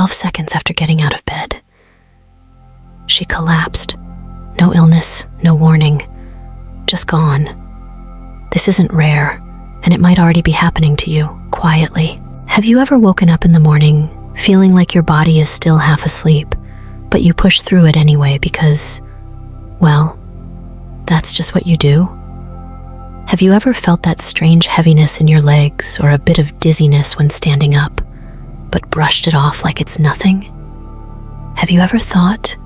12 seconds after getting out of bed. She collapsed. No illness, no warning, just gone. This isn't rare, and it might already be happening to you, quietly. Have you ever woken up in the morning feeling like your body is still half asleep, but you push through it anyway because, well, that's just what you do? Have you ever felt that strange heaviness in your legs or a bit of dizziness when standing up, but brushed it off like it's nothing? Have you ever thought,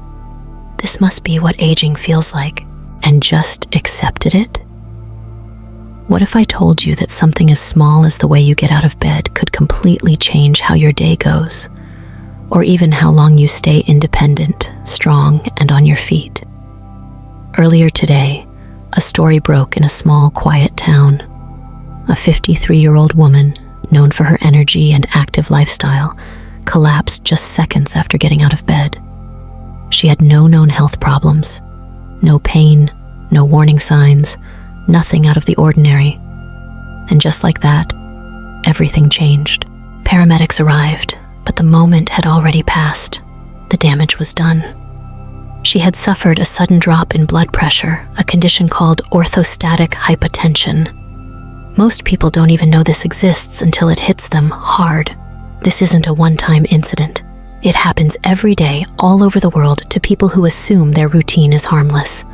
this must be what aging feels like, and just accepted it? What if I told you that something as small as the way you get out of bed could completely change how your day goes, or even how long you stay independent, strong, and on your feet? Earlier today, a story broke in a small, quiet town. A 53-year-old woman, known for her energy and active lifestyle, collapsed just seconds after getting out of bed. She had no known health problems, no pain, no warning signs, nothing out of the ordinary. And just like that, everything changed. Paramedics arrived, but the moment had already passed. The damage was done. She had suffered a sudden drop in blood pressure, a condition called orthostatic hypotension. Most people don't even know this exists until it hits them hard. This isn't a one-time incident. It happens every day all over the world to people who assume their routine is harmless.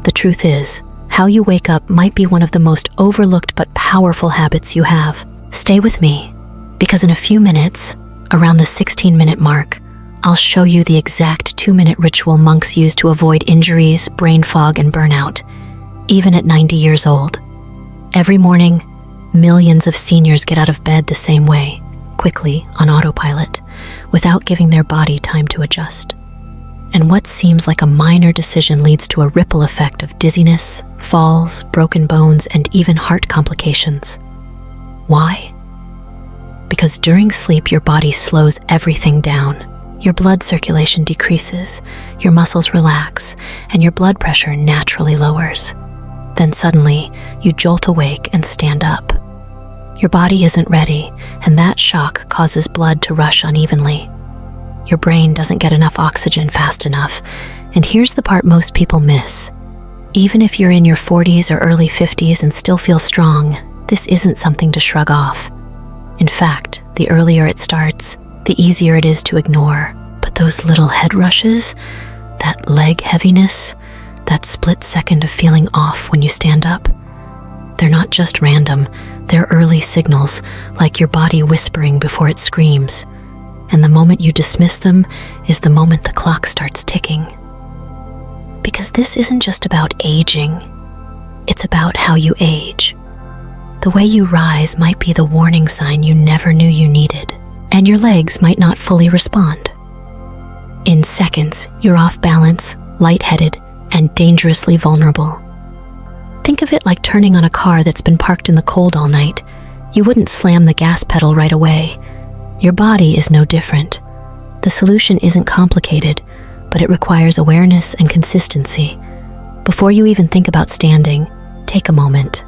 The truth is, how you wake up might be one of the most overlooked but powerful habits you have. Stay with me, because in a few minutes, around the 16-minute mark, I'll show you the exact 2-minute ritual monks use to avoid injuries, brain fog, and burnout, even at 90 years old. Every morning, millions of seniors get out of bed the same way, quickly, on autopilot, without giving their body time to adjust. And what seems like a minor decision leads to a ripple effect of dizziness, falls, broken bones, and even heart complications. Why? Because during sleep, your body slows everything down. Your blood circulation decreases, your muscles relax, and your blood pressure naturally lowers. Then suddenly, you jolt awake and stand up. Your body isn't ready, and that shock causes blood to rush unevenly. Your brain doesn't get enough oxygen fast enough, and here's the part most people miss. Even if you're in your 40s or early 50s and still feel strong, this isn't something to shrug off. In fact, the earlier it starts, the easier it is to ignore. But those little head rushes, that leg heaviness, that split second of feeling off when you stand up, they're not just random, they're early signals, like your body whispering before it screams. And the moment you dismiss them is the moment the clock starts ticking. Because this isn't just about aging, it's about how you age. The way you rise might be the warning sign you never knew you needed, and your legs might not fully respond. In seconds, you're off balance, lightheaded, and dangerously vulnerable. Think of it like turning on a car that's been parked in the cold all night. You wouldn't slam the gas pedal right away. Your body is no different. The solution isn't complicated, but it requires awareness and consistency. Before you even think about standing, take a moment.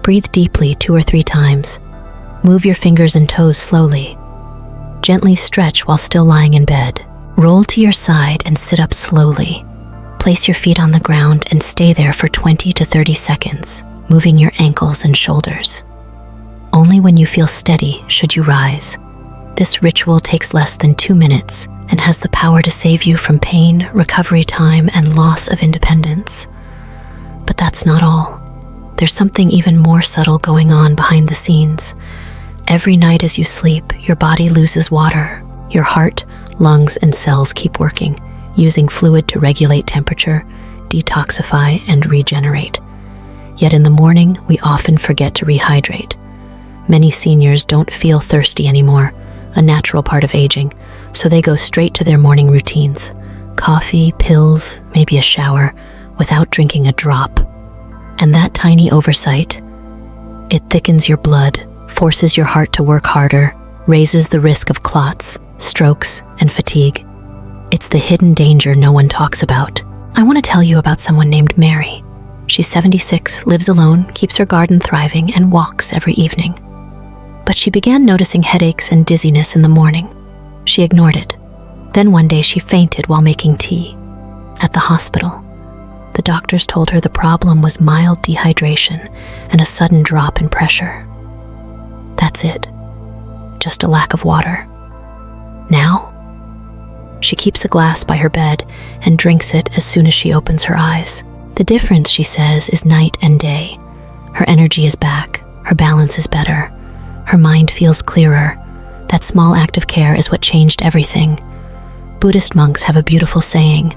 Breathe deeply 2 or 3 times. Move your fingers and toes slowly. Gently stretch while still lying in bed. Roll to your side and sit up slowly. Place your feet on the ground and stay there for 20 to 30 seconds, moving your ankles and shoulders. Only when you feel steady should you rise. This ritual takes less than 2 minutes and has the power to save you from pain, recovery time, and loss of independence. But that's not all. There's something even more subtle going on behind the scenes. Every night as you sleep, your body loses water. Your heart, lungs, and cells keep working, using fluid to regulate temperature, detoxify, and regenerate. Yet in the morning, we often forget to rehydrate. Many seniors don't feel thirsty anymore, a natural part of aging, so they go straight to their morning routines. Coffee, pills, maybe a shower, without drinking a drop. And that tiny oversight, it thickens your blood, forces your heart to work harder, raises the risk of clots, strokes, and fatigue. It's the hidden danger no one talks about. I want to tell you about someone named Mary. She's 76, lives alone, keeps her garden thriving, and walks every evening. But she began noticing headaches and dizziness in the morning. She ignored it. Then one day she fainted while making tea. At the hospital, the doctors told her the problem was mild dehydration and a sudden drop in pressure. That's it. Just a lack of water. Now, she keeps a glass by her bed and drinks it as soon as she opens her eyes. The difference, she says, is night and day. Her energy is back. Her balance is better. Her mind feels clearer. That small act of care is what changed everything. Buddhist monks have a beautiful saying: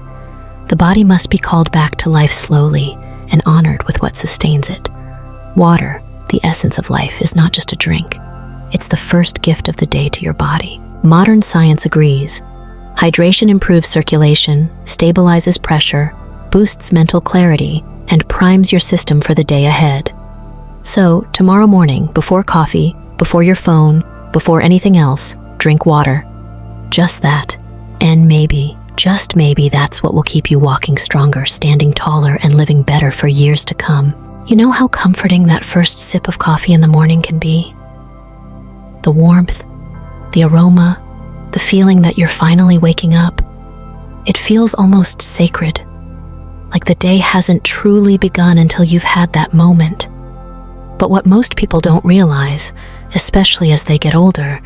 the body must be called back to life slowly and honored with what sustains it. Water, the essence of life, is not just a drink. It's the first gift of the day to your body. Modern science agrees. Hydration improves circulation, stabilizes pressure, boosts mental clarity, and primes your system for the day ahead. So, tomorrow morning, before coffee, before your phone, before anything else, drink water. Just that. And maybe, just maybe, that's what will keep you walking stronger, standing taller, and living better for years to come. You know how comforting that first sip of coffee in the morning can be? The warmth, the aroma, the feeling that you're finally waking up. It feels almost sacred, like the day hasn't truly begun until you've had that moment. But what most people don't realize, especially as they get older,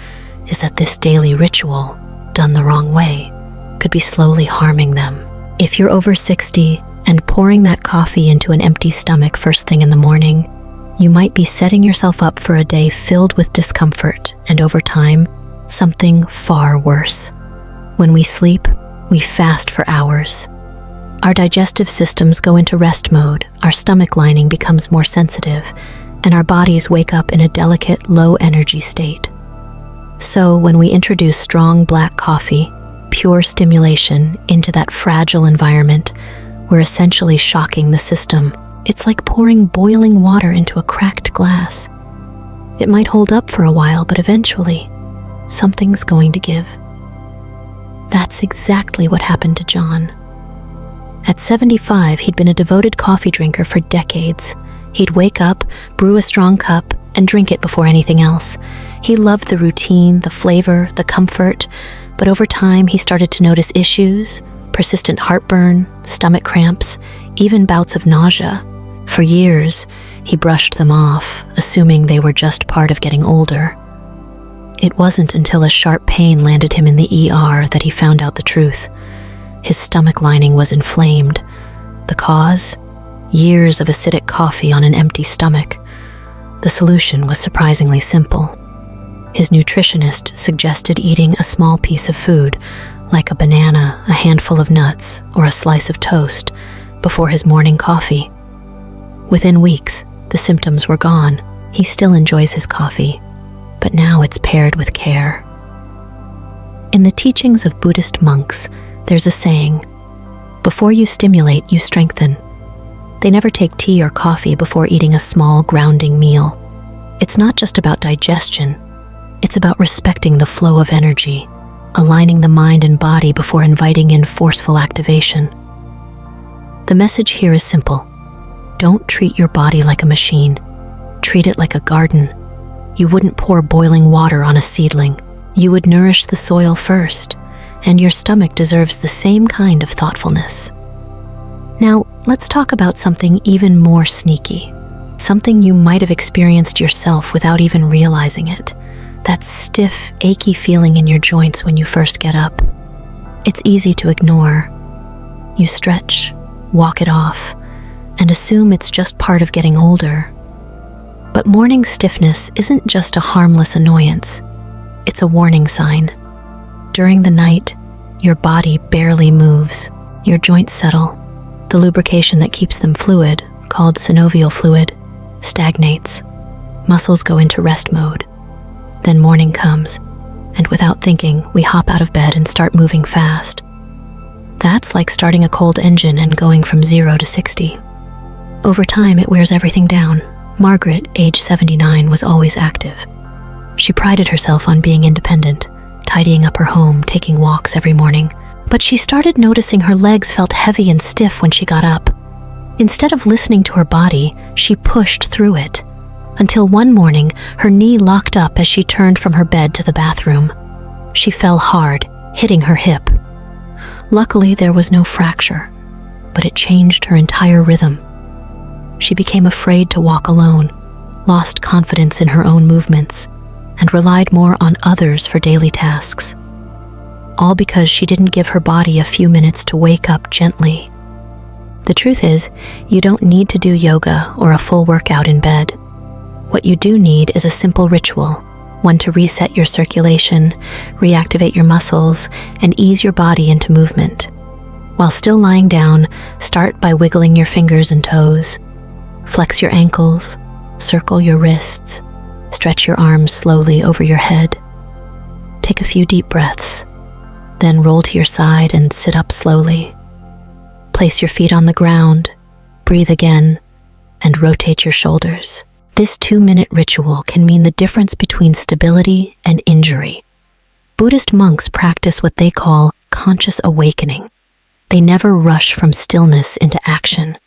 is that this daily ritual, done the wrong way, could be slowly harming them. If you're over 60 and pouring that coffee into an empty stomach first thing in the morning, you might be setting yourself up for a day filled with discomfort and, over time, something far worse. When we sleep, we fast for hours. Our digestive systems go into rest mode, our stomach lining becomes more sensitive, and our bodies wake up in a delicate, low-energy state. So when we introduce strong black coffee, pure stimulation, into that fragile environment, we're essentially shocking the system. It's like pouring boiling water into a cracked glass. It might hold up for a while, but eventually, something's going to give. That's exactly what happened to John. At 75, he'd been a devoted coffee drinker for decades. He'd wake up, brew a strong cup, and drink it before anything else. He loved the routine, the flavor, the comfort, but over time he started to notice issues: persistent heartburn, stomach cramps, even bouts of nausea. For years, he brushed them off, assuming they were just part of getting older. It wasn't until a sharp pain landed him in the ER that he found out the truth. His stomach lining was inflamed. The cause? Years of acidic coffee on an empty stomach. The solution was surprisingly simple. His nutritionist suggested eating a small piece of food, like a banana, a handful of nuts, or a slice of toast, before his morning coffee. Within weeks, the symptoms were gone. He still enjoys his coffee, but now it's paired with care. In the teachings of Buddhist monks, there's a saying: before you stimulate, you strengthen. They never take tea or coffee before eating a small, grounding meal. It's not just about digestion. It's about respecting the flow of energy, aligning the mind and body before inviting in forceful activation. The message here is simple. Don't treat your body like a machine. Treat it like a garden. You wouldn't pour boiling water on a seedling. You would nourish the soil first, and your stomach deserves the same kind of thoughtfulness. Now, let's talk about something even more sneaky, something you might have experienced yourself without even realizing it. That stiff, achy feeling in your joints when you first get up. It's easy to ignore. You stretch, walk it off, and assume it's just part of getting older. But morning stiffness isn't just a harmless annoyance. It's a warning sign. During the night, your body barely moves. Your joints settle. The lubrication that keeps them fluid, called synovial fluid, stagnates. Muscles go into rest mode. Then morning comes, and without thinking, we hop out of bed and start moving fast. That's like starting a cold engine and going from 0 to 60. Over time, it wears everything down. Margaret, age 79, was always active. She prided herself on being independent, tidying up her home, taking walks every morning. But she started noticing her legs felt heavy and stiff when she got up. Instead of listening to her body, she pushed through it, until one morning her knee locked up as she turned from her bed to the bathroom. She fell hard, hitting her hip. Luckily, there was no fracture, but it changed her entire rhythm. She became afraid to walk alone, lost confidence in her own movements, and relied more on others for daily tasks. All because she didn't give her body a few minutes to wake up gently. The truth is, you don't need to do yoga or a full workout in bed. What you do need is a simple ritual, one to reset your circulation, reactivate your muscles, and ease your body into movement. While still lying down, start by wiggling your fingers and toes. Flex your ankles, circle your wrists, stretch your arms slowly over your head. Take a few deep breaths, then roll to your side and sit up slowly. Place your feet on the ground, breathe again, and rotate your shoulders. This 2-minute ritual can mean the difference between stability and injury. Buddhist monks practice what they call conscious awakening. They never rush from stillness into action.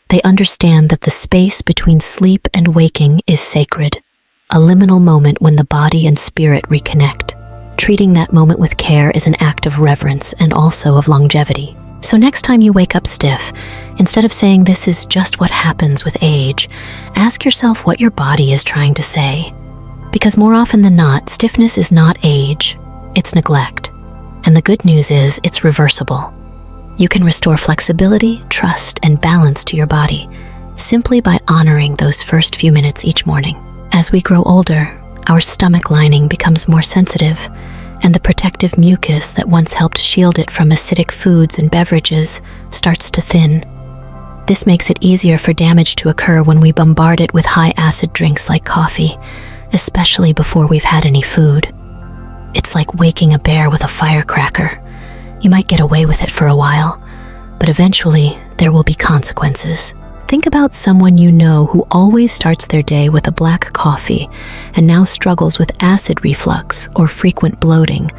They understand that the space between sleep and waking is sacred, a liminal moment when the body and spirit reconnect. Treating that moment with care is an act of reverence and also of longevity. So next time you wake up stiff, instead of saying this is just what happens with age, ask yourself what your body is trying to say. Because more often than not, stiffness is not age, it's neglect. And the good news is it's reversible. You can restore flexibility, trust, and balance to your body simply by honoring those first few minutes each morning. As we grow older, our stomach lining becomes more sensitive, and the protective mucus that once helped shield it from acidic foods and beverages starts to thin. This makes it easier for damage to occur when we bombard it with high-acid drinks like coffee, especially before we've had any food. It's like waking a bear with a firecracker. You might get away with it for a while, but eventually there will be consequences. Think about someone you know who always starts their day with a black coffee and now struggles with acid reflux or frequent bloating.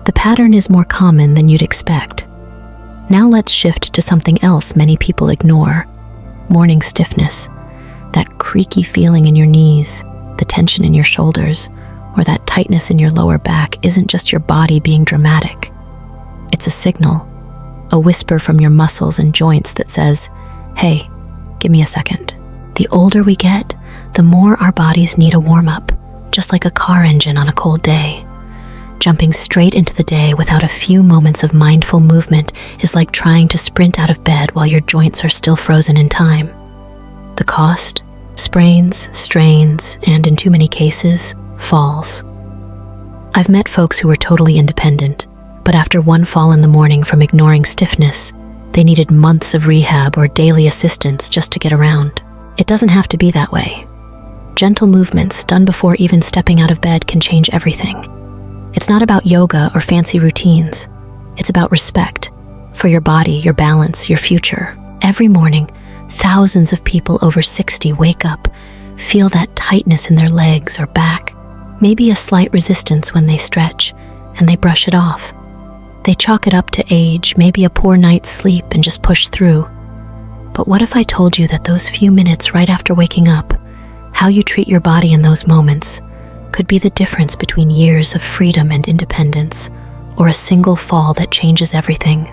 The pattern is more common than you'd expect. Now let's shift to something else many people ignore: morning stiffness. That creaky feeling in your knees, the tension in your shoulders, or that tightness in your lower back isn't just your body being dramatic. It's a signal, a whisper from your muscles and joints that says, "Hey, give me a second." The older we get, the more our bodies need a warm-up, just like a car engine on a cold day. Jumping straight into the day without a few moments of mindful movement is like trying to sprint out of bed while your joints are still frozen in time. The cost? Sprains, strains, and in too many cases, falls. I've met folks who were totally independent, but after one fall in the morning from ignoring stiffness, they needed months of rehab or daily assistance just to get around. It doesn't have to be that way. Gentle movements done before even stepping out of bed can change everything. It's not about yoga or fancy routines. It's about respect for your body, your balance, your future. Every morning, thousands of people over 60 wake up, feel that tightness in their legs or back, maybe a slight resistance when they stretch, and they brush it off. They chalk it up to age, maybe a poor night's sleep, and just push through. But what if I told you that those few minutes right after waking up, how you treat your body in those moments, could be the difference between years of freedom and independence, or a single fall that changes everything?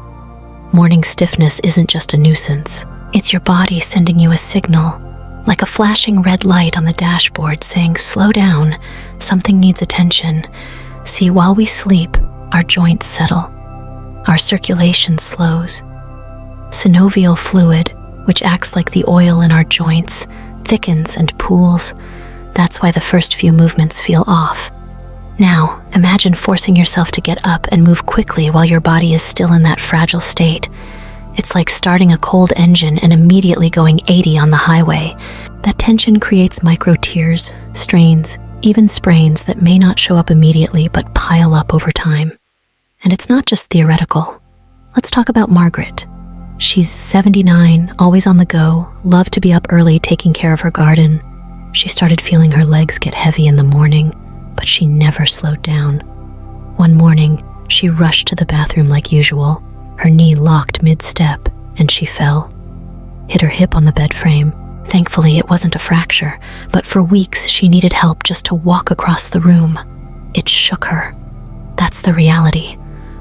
Morning stiffness isn't just a nuisance. It's your body sending you a signal, like a flashing red light on the dashboard saying, "Slow down, something needs attention." See, while we sleep, our joints settle. Our circulation slows. Synovial fluid, which acts like the oil in our joints, thickens and pools. That's why the first few movements feel off. Now, imagine forcing yourself to get up and move quickly while your body is still in that fragile state. It's like starting a cold engine and immediately going 80 on the highway. That tension creates micro tears, strains, even sprains that may not show up immediately but pile up over time. And it's not just theoretical. Let's talk about Margaret. She's 79, always on the go, loved to be up early taking care of her garden. She started feeling her legs get heavy in the morning, but she never slowed down. One morning, she rushed to the bathroom like usual. Her knee locked mid-step, and she fell. Hit her hip on the bed frame. Thankfully, it wasn't a fracture, but for weeks she needed help just to walk across the room. It shook her. That's the reality.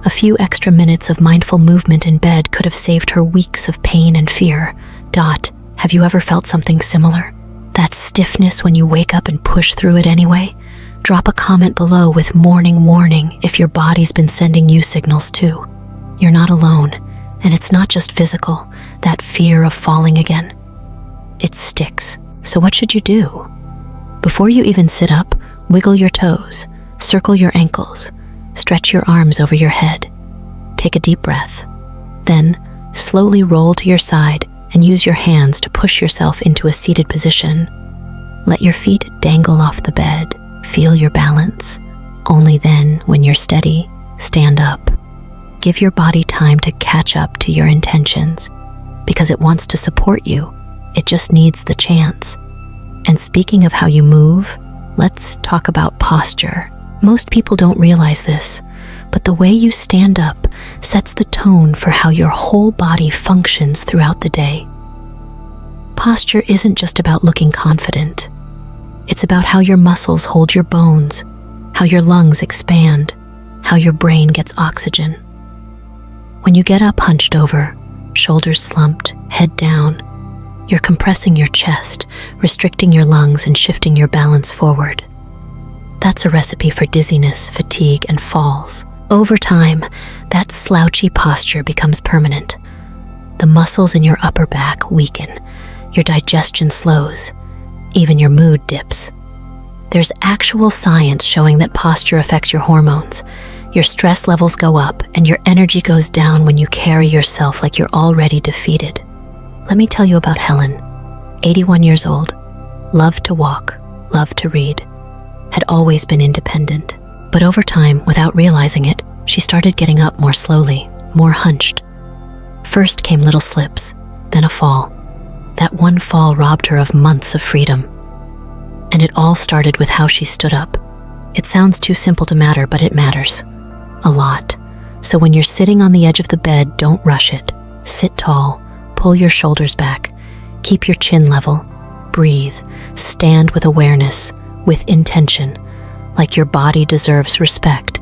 A few extra minutes of mindful movement in bed could have saved her weeks of pain and fear. Have you ever felt something similar? That stiffness when you wake up and push through it anyway? Drop a comment below with morning warning if your body's been sending you signals too. You're not alone, and it's not just physical, that fear of falling again. It sticks. So what should you do? Before you even sit up, wiggle your toes, circle your ankles, stretch your arms over your head. Take a deep breath. Then, slowly roll to your side and use your hands to push yourself into a seated position. Let your feet dangle off the bed. Feel your balance. Only then, when you're steady, stand up. Give your body time to catch up to your intentions, because it wants to support you. It just needs the chance. And speaking of how you move, let's talk about posture. Most people don't realize this, but the way you stand up sets the tone for how your whole body functions throughout the day. Posture isn't just about looking confident. It's about how your muscles hold your bones, how your lungs expand, how your brain gets oxygen. When you get up hunched over, shoulders slumped, head down, you're compressing your chest, restricting your lungs and shifting your balance forward. That's a recipe for dizziness, fatigue, and falls. Over time, that slouchy posture becomes permanent. The muscles in your upper back weaken, your digestion slows, even your mood dips. There's actual science showing that posture affects your hormones. Your stress levels go up and your energy goes down when you carry yourself like you're already defeated. Let me tell you about Helen, 81 years old, loved to walk, loved to read, had always been independent. But over time, without realizing it, she started getting up more slowly, more hunched. First came little slips, then a fall. That one fall robbed her of months of freedom. And it all started with how she stood up. It sounds too simple to matter, but it matters. A lot. So when you're sitting on the edge of the bed, don't rush it. Sit tall, pull your shoulders back, keep your chin level, breathe, stand with awareness, with intention, like your body deserves respect,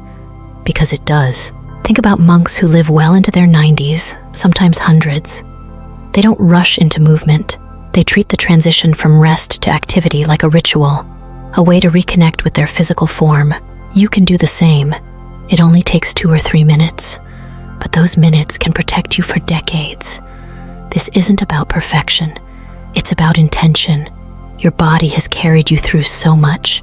because it does. Think about monks who live well into their 90s, sometimes hundreds. They don't rush into movement. They treat the transition from rest to activity like a ritual, a way to reconnect with their physical form. You can do the same. It only takes 2 or 3 minutes, but those minutes can protect you for decades. This isn't about perfection. It's about intention. Your body has carried you through so much.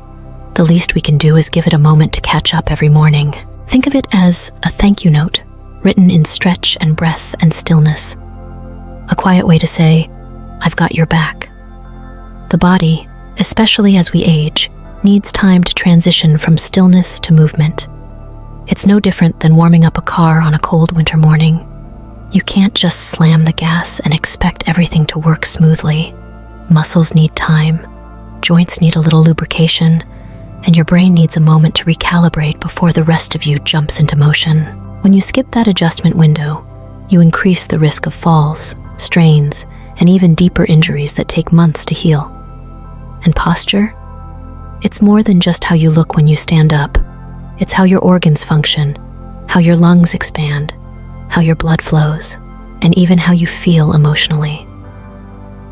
The least we can do is give it a moment to catch up every morning. Think of it as a thank you note, written in stretch and breath and stillness. A quiet way to say, I've got your back. The body, especially as we age, needs time to transition from stillness to movement. It's no different than warming up a car on a cold winter morning. You can't just slam the gas and expect everything to work smoothly. Muscles need time, joints need a little lubrication, and your brain needs a moment to recalibrate before the rest of you jumps into motion. When you skip that adjustment window, you increase the risk of falls, strains, and even deeper injuries that take months to heal. And posture? It's more than just how you look when you stand up. It's how your organs function, how your lungs expand, how your blood flows, and even how you feel emotionally.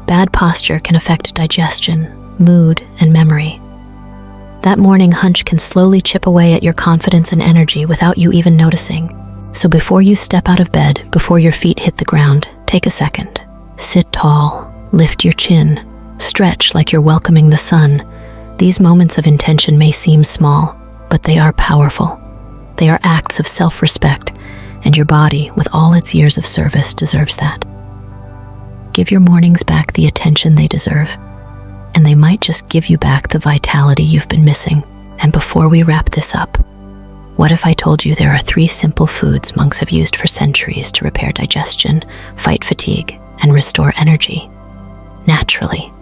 Bad posture can affect digestion, mood, and memory. That morning hunch can slowly chip away at your confidence and energy without you even noticing. So before you step out of bed, before your feet hit the ground, take a second. Sit tall, lift your chin, stretch like you're welcoming the sun. These moments of intention may seem small, but they are powerful. They are acts of self-respect, and your body, with all its years of service, deserves that. Give your mornings back the attention they deserve, and they might just give you back the vitality you've been missing. And before we wrap this up, what if I told you there are 3 simple foods monks have used for centuries to repair digestion, fight fatigue, and restore energy? Naturally.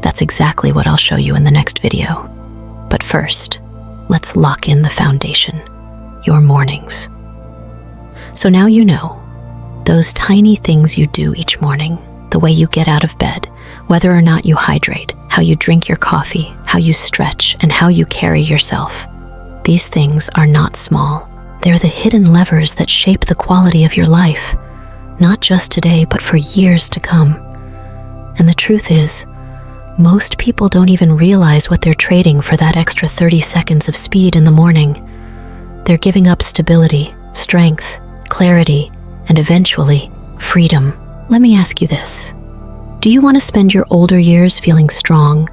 That's exactly what I'll show you in the next video. But first, let's lock in the foundation, your mornings. So now you know, those tiny things you do each morning, the way you get out of bed, whether or not you hydrate, how you drink your coffee, how you stretch, and how you carry yourself. These things are not small. They're the hidden levers that shape the quality of your life, not just today, but for years to come. And the truth is, most people don't even realize what they're trading for that extra 30 seconds of speed in the morning. They're giving up stability, strength, clarity, and eventually, freedom. Let me ask you this. Do you want to spend your older years feeling strong,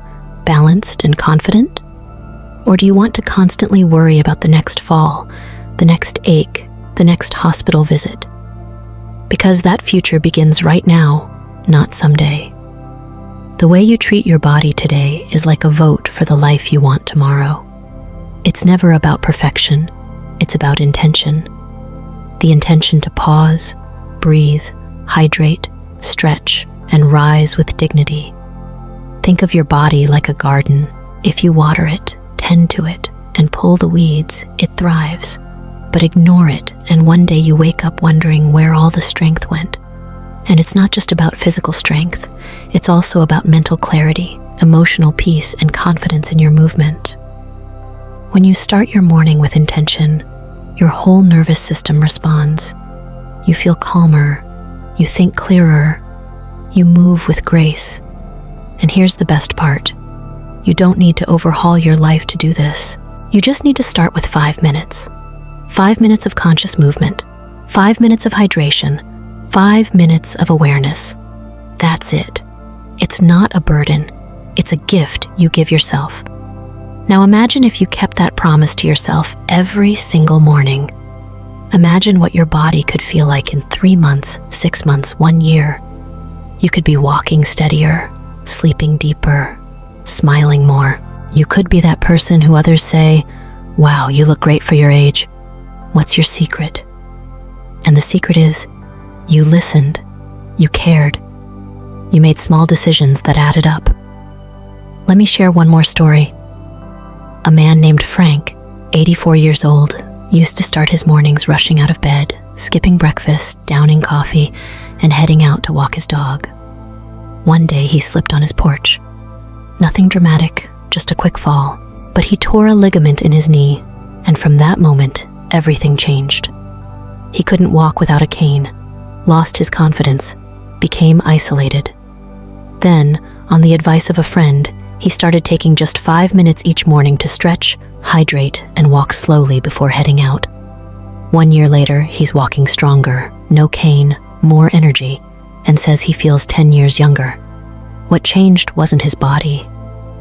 balanced, and confident? Or do you want to constantly worry about the next fall, the next ache, the next hospital visit? Because that future begins right now, not someday. The way you treat your body today is like a vote for the life you want tomorrow. It's never about perfection, it's about intention. The intention to pause, breathe, hydrate, stretch, and rise with dignity. Think of your body like a garden. If you water it, tend to it, and pull the weeds, it thrives. But ignore it, and one day you wake up wondering where all the strength went. And it's not just about physical strength, it's also about mental clarity, emotional peace, and confidence in your movement. When you start your morning with intention, your whole nervous system responds. You feel calmer, you think clearer, you move with grace. And here's the best part. You don't need to overhaul your life to do this. You just need to start with 5 minutes. 5 minutes of conscious movement, 5 minutes of hydration, 5 minutes of awareness. That's it. It's not a burden. It's a gift you give yourself. Now imagine if you kept that promise to yourself every single morning. Imagine what your body could feel like in 3 months, 6 months, 1 year. You could be walking steadier, sleeping deeper, smiling more. You could be that person who others say, "Wow, you look great for your age. What's your secret?" And the secret is, you listened, you cared, you made small decisions that added up. Let me share one more story. A man named Frank, 84 years old, used to start his mornings rushing out of bed, skipping breakfast, downing coffee, and heading out to walk his dog. One day he slipped on his porch. Nothing dramatic, just a quick fall, but he tore a ligament in his knee, and from that moment, everything changed. He couldn't walk without a cane, lost his confidence, became isolated. Then, on the advice of a friend, he started taking just 5 minutes each morning to stretch, hydrate, and walk slowly before heading out. 1 year later, he's walking stronger, no cane, more energy, and says he feels 10 years younger. What changed wasn't his body,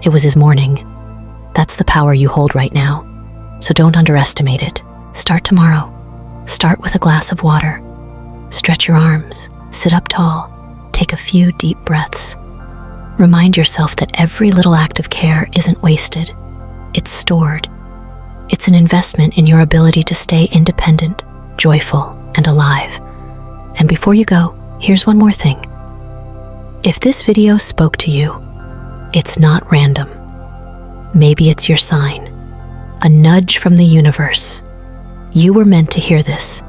it was his morning. That's the power you hold right now, so don't underestimate it. Start tomorrow. Start with a glass of water. Stretch your arms, sit up tall, take a few deep breaths. Remind yourself that every little act of care isn't wasted. It's stored. It's an investment in your ability to stay independent, joyful, and alive. And before you go, here's one more thing. If this video spoke to you, it's not random. Maybe it's your sign, a nudge from the universe. You were meant to hear this.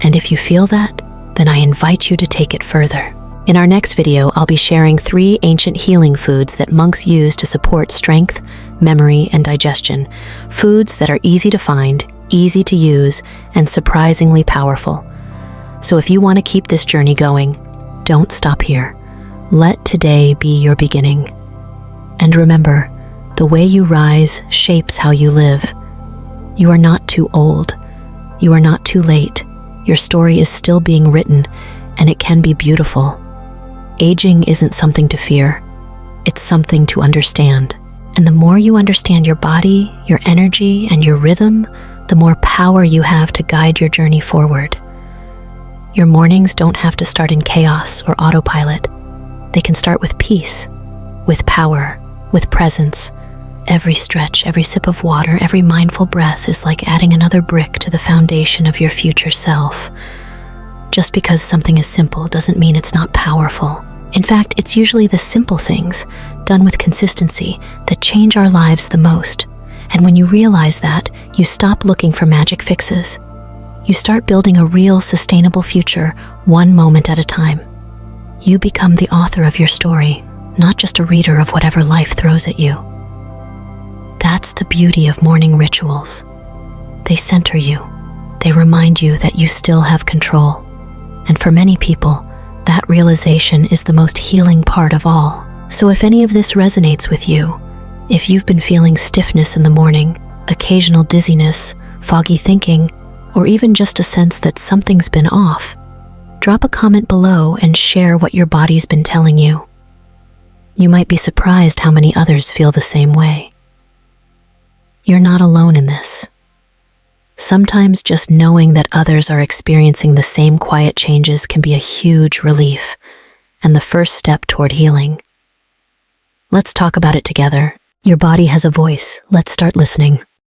And if you feel that, then I invite you to take it further. In our next video, I'll be sharing 3 ancient healing foods that monks use to support strength, memory, and digestion. Foods that are easy to find, easy to use, and surprisingly powerful. So if you want to keep this journey going, don't stop here. Let today be your beginning. And remember, the way you rise shapes how you live. You are not too old. You are not too late. Your story is still being written, and it can be beautiful. Aging isn't something to fear. It's something to understand. And the more you understand your body, your energy, and your rhythm, the more power you have to guide your journey forward. Your mornings don't have to start in chaos or autopilot. They can start with peace, with power, with presence. Every stretch, every sip of water, every mindful breath is like adding another brick to the foundation of your future self. Just because something is simple doesn't mean it's not powerful. In fact, it's usually the simple things, done with consistency, that change our lives the most. And when you realize that, you stop looking for magic fixes. You start building a real, sustainable future, one moment at a time. You become the author of your story, not just a reader of whatever life throws at you. That's the beauty of morning rituals. They center you. They remind you that you still have control. And for many people, that realization is the most healing part of all. So if any of this resonates with you, if you've been feeling stiffness in the morning, occasional dizziness, foggy thinking, or even just a sense that something's been off, drop a comment below and share what your body's been telling you. You might be surprised how many others feel the same way. You're not alone in this. Sometimes just knowing that others are experiencing the same quiet changes can be a huge relief and the first step toward healing. Let's talk about it together. Your body has a voice. Let's start listening.